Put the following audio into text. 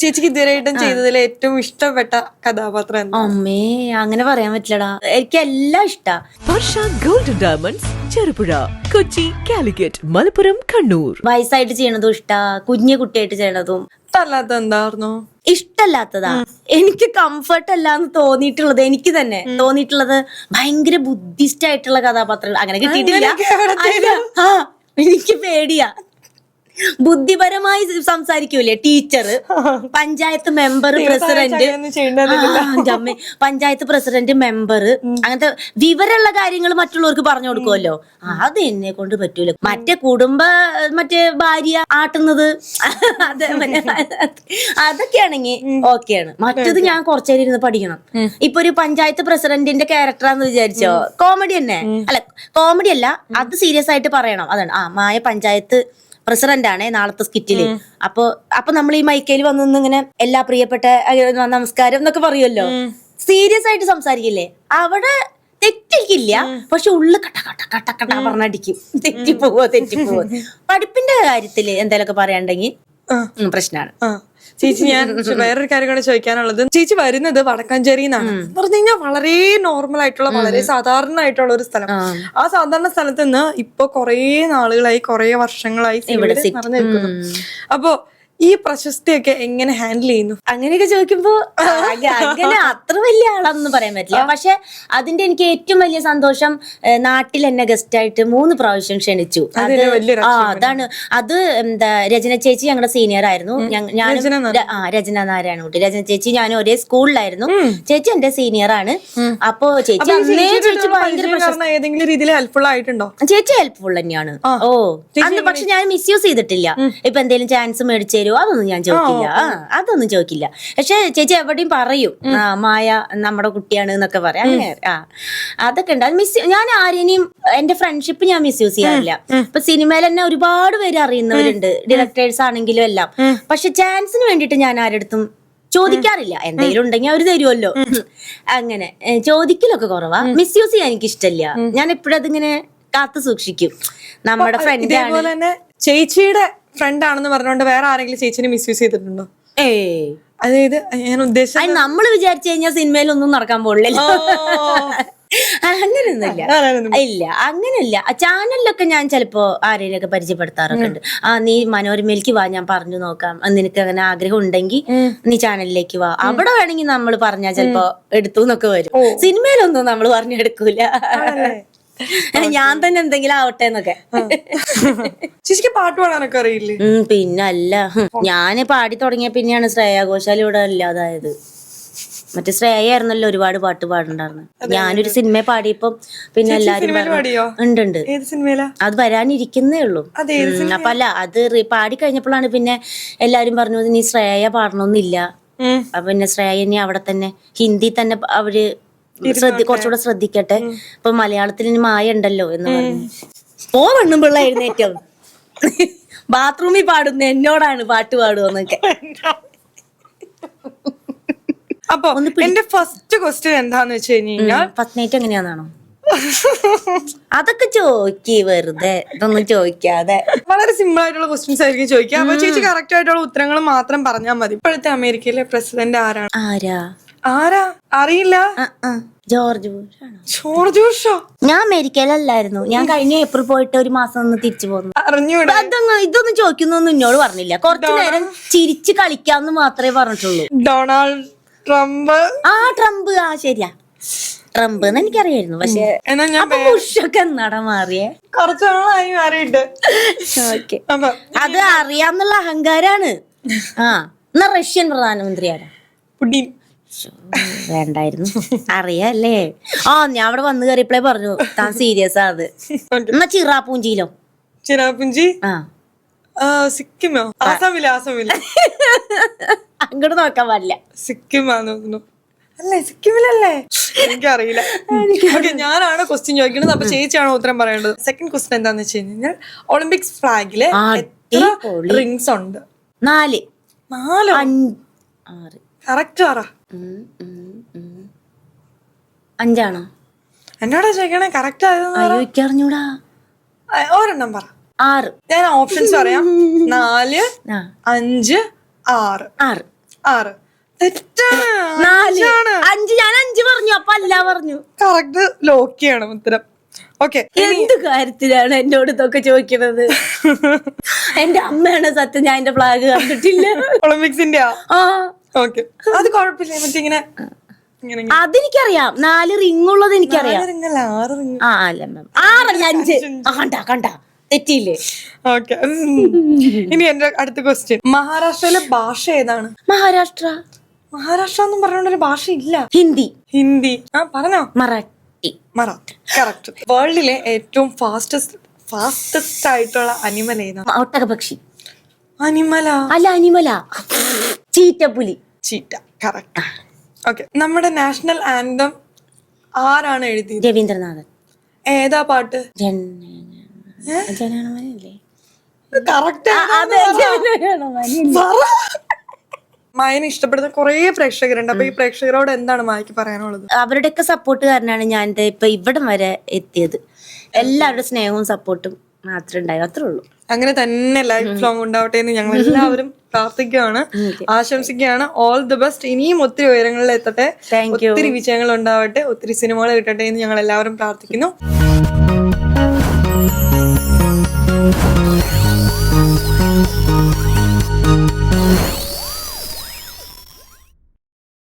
ചേച്ചിക്ക് ഇതുവരെയായിട്ടും ചെയ്തതിൽ ഏറ്റവും ഇഷ്ടപ്പെട്ട കഥാപാത്രം എന്താ? അമ്മേ അങ്ങനെ പറയാൻ പറ്റില്ലടാ, എനിക്ക് എല്ലാം ഇഷ്ടാ. വർഷ ഗോൾഡൻ ഡയമണ്ട്സ് ചെറുപുഴ, കൊച്ചി, കാലിക്കറ്റ്, മലപ്പുറം, കണ്ണൂർ. വയസ്സായിട്ട് ചെയ്യണതും ഇഷ്ടാ, കുഞ്ഞു കുട്ടിയായിട്ട് ചെയ്യണതും. ഇഷ്ടമല്ലാത്ത എന്തായിരുന്നു? ഇഷ്ടല്ലാത്തതാ എനിക്ക് കംഫർട്ട് അല്ലാന്ന് തോന്നിയിട്ടുള്ളത്, എനിക്ക് തന്നെ തോന്നിയിട്ടുള്ളത് ഭയങ്കര ബുദ്ധിസ്റ്റ് ആയിട്ടുള്ള കഥാപാത്രങ്ങൾ അങ്ങനെ കിട്ടിയിട്ടില്ല. അല്ല, എനിക്ക് പേടിയാ. ബുദ്ധിപരമായി സംസാരിക്കൂലേ ടീച്ചർ, പഞ്ചായത്ത് മെമ്പർ, പ്രസിഡന്റ്, അമ്മേ പഞ്ചായത്ത് പ്രസിഡന്റ്, മെമ്പർ, അങ്ങനത്തെ വിവരമുള്ള കാര്യങ്ങൾ മറ്റുള്ളവർക്ക് പറഞ്ഞു കൊടുക്കുമല്ലോ. അത് എന്നെ കൊണ്ട് പറ്റൂല. മറ്റേ മറ്റേ ഭാര്യ ആട്ടുന്നത് അതൊക്കെയാണെങ്കിൽ ഓക്കെയാണ്. മറ്റത് ഞാൻ കുറച്ചേരം ഇരുന്ന് പഠിക്കണം. ഇപ്പൊ ഒരു പഞ്ചായത്ത് പ്രസിഡന്റിന്റെ ക്യാരക്ടറാന്ന് വിചാരിച്ചോ, കോമഡി തന്നെ അല്ല, കോമഡി അല്ല, അത് സീരിയസ് ആയിട്ട് പറയണം. അതാണ് മായ പഞ്ചായത്ത് പ്രസിഡന്റ് ആണ് നാളത്തെ സ്കിറ്റില്. അപ്പൊ നമ്മൾ ഈ മൈക്കയിൽ വന്നു ഇങ്ങനെ എല്ലാ പ്രിയപ്പെട്ട നമസ്കാരം എന്നൊക്കെ പറയുമല്ലോ, സീരിയസ് ആയിട്ട് സംസാരിക്കില്ലേ, അവിടെ തെറ്റിക്കില്ല. പക്ഷെ ഉള്ളു കട്ട കട്ട കട്ട കട്ട പറഞ്ഞടിക്കും. തെറ്റിപ്പോവോ. പഠിപ്പിന്റെ കാര്യത്തില് എന്തെങ്കിലുമൊക്കെ പറയാണ്ടെങ്കിൽ പ്രശ്നമാണ്. ചേച്ചി, ഞാൻ വേറൊരു കാര്യം കൂടെ ചോദിക്കാനുള്ളത്, ചേച്ചി വരുന്നത് വടക്കാഞ്ചേരിന്നാണ് പറഞ്ഞു കഴിഞ്ഞാൽ വളരെ നോർമൽ ആയിട്ടുള്ള, വളരെ സാധാരണ ആയിട്ടുള്ള ഒരു സ്ഥലം. ആ സാധാരണ സ്ഥലത്ത് നിന്ന് ഇപ്പൊ കൊറേ നാളുകളായി, കൊറേ വർഷങ്ങളായി നടന്നു നിൽക്കുന്നു. അപ്പൊ ഈ പ്രശസ്തിയൊക്കെ എങ്ങനെ ഹാൻഡിൽ ചെയ്യുന്നു? അങ്ങനെയൊക്കെ ചോദിക്കുമ്പോ അങ്ങനെ അത്ര വലിയ ആളാണെന്ന് പറയാൻ പറ്റില്ല. പക്ഷെ അതിന്റെ എനിക്ക് ഏറ്റവും വലിയ സന്തോഷം, നാട്ടിൽ എന്നെ ഗസ്റ്റ് ആയിട്ട് 3 പ്രാവശ്യം ക്ഷണിച്ചു. അതാണ് അത്. എന്താ, രചന ചേച്ചി ഞങ്ങളുടെ സീനിയർ ആയിരുന്നു. രചന നാരായണകുട്ടി, രചന ചേച്ചി ഞാനും ഒരേ സ്കൂളിലായിരുന്നു. ചേച്ചി എന്റെ സീനിയർ ആണ്. അപ്പൊ ചേച്ചി ഏതെങ്കിലും രീതിയിൽ ഹെൽപ്ഫുൾ ആയിട്ടുണ്ടോ? ചേച്ചി ഹെൽപ്ഫുൾ തന്നെയാണ്. പക്ഷെ ഞാൻ മിസ്യൂസ് ചെയ്തിട്ടില്ല. ഇപ്പൊ എന്തെങ്കിലും ചാൻസ് മേടിച്ചു അതൊന്നും ഞാൻ ചോദിക്കില്ല, അതൊന്നും ചോദിക്കില്ല. പക്ഷെ ചേച്ചി എവിടെയും പറയും മായ നമ്മുടെ കുട്ടിയാണ് എന്നൊക്കെ പറയാം. അങ്ങനെ അതൊക്കെ ഉണ്ട്. ഞാൻ ആരെയും എന്റെ ഫ്രണ്ട്ഷിപ്പ് ഞാൻ മിസ്യൂസ് ചെയ്യാറില്ല. ഇപ്പൊ സിനിമയിൽ തന്നെ ഒരുപാട് പേര് അറിയുന്നവരുണ്ട്, ഡയറക്ടേഴ്സ് ആണെങ്കിലും എല്ലാം. പക്ഷെ ചാൻസിന് വേണ്ടിയിട്ട് ഞാൻ ആരെടുത്തും ചോദിക്കാറില്ല. എന്തെങ്കിലും ഉണ്ടെങ്കിൽ അവര് തരുമല്ലോ. അങ്ങനെ ചോദിക്കലൊക്കെ കുറവാ. മിസ്യൂസ് ചെയ്യാൻ എനിക്ക് ഇഷ്ടമില്ല. ഞാൻ എപ്പോഴും അതിങ്ങനെ കാത്തു സൂക്ഷിക്കും. നമ്മുടെ ഫ്രണ്ട് ആണ്. ചേച്ചിയുടെ ഫ്രണ്ട് ആണെന്ന് പറഞ്ഞുകൊണ്ട് വേറെ ആരെങ്കിലും ചേച്ചിനെ മിസ്യൂസ് ചെയ്തിട്ടുണ്ടോ? അതായത് ഞാൻ ഉദ്ദേശിച്ചത്, നമ്മള് വിചാരിച്ചു കഴിഞ്ഞാൽ സിനിമയിലൊന്നും നടക്കാൻ പോകില്ലല്ലോ. അങ്ങനെയൊന്നുമില്ല. ഇല്ല, അങ്ങനെയില്ല. ചാനലിലൊക്കെ ഞാൻ ചിലപ്പോ ആരെയൊക്കെ പരിചയപ്പെടുത്താറൊക്കെ ഉണ്ട്. നീ മനോരമയിലേക്ക് വാ, ഞാൻ പറഞ്ഞു നോക്കാം, നിനക്ക് അങ്ങനെ ആഗ്രഹം ഉണ്ടെങ്കിൽ നീ ചാനലിലേക്ക് വാ, അവിടെ വേണമെങ്കിൽ നമ്മൾ പറഞ്ഞാൽ ചിലപ്പോ എടുത്തു എന്നൊക്കെ വരും. സിനിമയിലൊന്നും നമ്മൾ പറഞ്ഞെടുക്കൂല. ഞാൻ തന്നെ എന്തെങ്കിലും ആവട്ടെ എന്നൊക്കെ. ചേച്ചിക്ക് പാട്ട് പാടാനൊക്കെ അറിയില്ലേ? പിന്നല്ല, ഞാന് പാടി തുടങ്ങിയ പിന്നെയാണ് ശ്രേയ ഘോഷാൽ ഇവിടെ ഇല്ലാതായത്. മറ്റേ ശ്രേയ ആയിരുന്നല്ലോ ഒരുപാട് പാട്ട് പാടുണ്ടായിരുന്നു. ഞാനൊരു സിനിമ പാടിയപ്പോ പിന്നെ എല്ലാരും ഉണ്ട്. അത് വരാനിരിക്കുന്നേ ഉള്ളൂ. അപ്പൊ അല്ല, അത് പാടി കഴിഞ്ഞപ്പോഴാണ് പിന്നെ എല്ലാരും പറഞ്ഞത് നീ ശ്രേയ പാടണമെന്നില്ല. അപ്പൊ പിന്നെ ശ്രേയ ഇനി അവിടെ തന്നെ ഹിന്ദി തന്നെ അവര് കുറച്ചുകൂടെ ശ്രദ്ധിക്കട്ടെ, ഇപ്പൊ മലയാളത്തിൽ ഇനി മായ ഉണ്ടല്ലോ എന്ന് പറഞ്ഞു. പെണ്ണും പിള്ള എഴുന്നേറ്റോ, ബാത്റൂമിൽ പാടുന്ന എന്നോടാണ് പാട്ട് പാടുവന്നൊക്കെ. അപ്പൊ എന്റെ ഫസ്റ്റ് ക്വസ്റ്റ്യൻ എന്താന്ന് വെച്ച് കഴിഞ്ഞാൽ, ഫസ്റ്റ് നൈറ്റ് എങ്ങനെയാണോ അതൊക്കെ ചോദിക്കേ, വെറുതെ ഇതൊന്നും ചോദിക്കാതെ. വളരെ സിമ്പിൾ ആയിട്ടുള്ള ക്വസ്റ്റ്യൻസ് ആയിരിക്കും ചോദിക്കുക. അപ്പൊ ചേച്ചി കറക്റ്റ് ആയിട്ടുള്ള ഉത്തരങ്ങൾ മാത്രം പറഞ്ഞാൽ മതി. ഇപ്പോഴത്തെ അമേരിക്കയിലെ പ്രസിഡന്റ് ആരാണ്? ആരാ അറിയില്ല. ജോർജ് ബുഷോ? ഞാൻ അമേരിക്കയിലല്ലായിരുന്നു. ഞാൻ കഴിഞ്ഞ ഏപ്രിൽ പോയിട്ട് ഒരു മാസം ഒന്ന് തിരിച്ചു പോന്നു. ഇതൊന്നും ചോദിക്കുന്നൊന്നും എന്നോട് പറഞ്ഞില്ല. കുറച്ചു നേരം ചിരിച്ച് കളിക്കാന്ന് മാത്രമേ പറഞ്ഞിട്ടുള്ളൂ. Donald Trump. ട്രംപ്. ശരിയാ, ട്രംപ് എന്ന് എനിക്കറിയായിരുന്നു. പക്ഷെ ബുഷൊക്കെ എന്നാടാ മാറിയേ? കുറച്ചാളായി മാറിയിട്ട്. അത് അറിയാന്നുള്ള അഹങ്കാരാണ്. എന്നാ റഷ്യൻ പ്രധാനമന്ത്രി ആരാ? പുടിൻ. വേണ്ടായിരുന്നു, അറിയാല്ലേ. ഞാൻ അവിടെ വന്ന് കയറിയപ്പോഴേ പറഞ്ഞു താൻ സീരിയസ് അത്. എന്നാ ചിറാപ്പൂഞ്ചിയിലോ? ചിറാപ്പുഞ്ചി സിക്കിമോ? ആസാമില്ല. അങ്ങോട്ട് നോക്കാൻ പാടില്ല. സിക്കിമാന്ന് തോന്നുന്നു. അല്ലേ, സിക്കിമിലല്ലേ? എനിക്കറിയില്ല. ഞാനാണ് ക്വസ്റ്റ്യൻ ചോദിക്കുന്നത്, അപ്പൊ ചേച്ചിയാണ് ഉത്തരം പറയേണ്ടത്. സെക്കൻഡ് ക്വസ്റ്റ്യൻ എന്താന്ന് വെച്ച് കഴിഞ്ഞാൽ, ഒളിമ്പിക്സ് ഫ്ലാഗില് എത്ര റിങ്സ് ഉണ്ട്? 4. 6. കറക്റ്റ് പറ. 5 എന്നോടാ ചോദിക്കണേ? കറക്റ്റ് ആയത് അറിഞ്ഞൂടാ. ഒരെണ്ണം പറ. 6. ഞാൻ ഓപ്ഷൻസ് പറയാം. 4, 5, 6. 6 തെറ്റാണ്. 4 അഞ്ചാണ്. 5 ഞാൻ 5 പറഞ്ഞു, അപ്പൊ അല്ല പറഞ്ഞു. കറക്റ്റ് ലോക്കിയാണ് ഉത്തരം. ഓക്കെ, എന്ത് കാര്യത്തിലാണ് എന്നോട് ഇതൊക്കെ ചോദിക്കണത്? എന്റെ അമ്മയാണ് സത്യം, ഞാൻ എന്റെ ഫ്ലാഗ് കണ്ടിട്ടില്ല. ഒളിമ്പിക്സിന്റെ ആ ഓക്കെ, അത് കുഴപ്പമില്ല. മറ്റേ ഇങ്ങനെ ഇങ്ങനെ അതെനിക്കറിയാം, 4 റിംഗ് ഉള്ളത് എനിക്കറിയാം. 6 റിംഗ്. ആ അല്ല മാം, 6 അല്ല 5. കണ്ട തെറ്റിയില്ലേ? ഓക്കെ, ഇനി എന്റെ അടുത്ത ക്വസ്റ്റ്യൻ. മഹാരാഷ്ട്രയിലെ ഭാഷ ഏതാണ്? മഹാരാഷ്ട്ര. മഹാരാഷ്ട്ര എന്നും പറഞ്ഞോണ്ടൊരു ഭാഷ ഇല്ല. ഹിന്ദി. ഹിന്ദി. ആ പറഞ്ഞോ. മറാഠി. മറാത്തി. കറക്റ്റ്. വേൾഡിലെ ഏറ്റവും ഫാസ്റ്റസ്റ്റ് ആയിട്ടുള്ള അനിമൽ ഏതാണ്? ഒട്ടകപക്ഷി. അനിമല. അല്ല അനിമല, ചീറ്റപ്പുലി. ചീറ്റ. കറക്റ്റ്. ഓക്കെ, നമ്മുടെ നാഷണൽ ആന്തം ആരാണ് എഴുതിയത്? രവീന്ദ്രനാഥൻ. ഏതാ പാട്ട്? ജനഗണമനല്ലേ? കറക്റ്റ്. മായനെ ഇഷ്ടപ്പെടുന്ന കുറേ പ്രേക്ഷകരുണ്ട്. അപ്പൊ ഈ പ്രേക്ഷകരോട് എന്താണ് മായക്ക് പറയാനുള്ളത്? അവരുടെയൊക്കെ സപ്പോർട്ട് കാരണമാണ് ഞാൻ ഇപ്പൊ ഇവിടം വരെ എത്തിയത്. എല്ലാവരുടെ സ്നേഹവും സപ്പോർട്ടും മാത്രമേ ഉണ്ടായി, അത്രേ ഉള്ളൂ. അങ്ങനെ തന്നെ ലൈഫ് ലോങ് ഉണ്ടാവട്ടെ എന്ന് ഞങ്ങൾ എല്ലാവരും പ്രാർത്ഥിക്കുകയാണ്, ആശംസിക്കുകയാണ്. All the best. ഇനിയും ഒത്തിരി ഉയരങ്ങളിൽ എത്തട്ടെ, ഒത്തിരി വിജയങ്ങൾ ഉണ്ടാവട്ടെ, ഒത്തിരി സിനിമകൾ കിട്ടട്ടെ എന്ന് ഞങ്ങൾ എല്ലാവരും പ്രാർത്ഥിക്കുന്നു.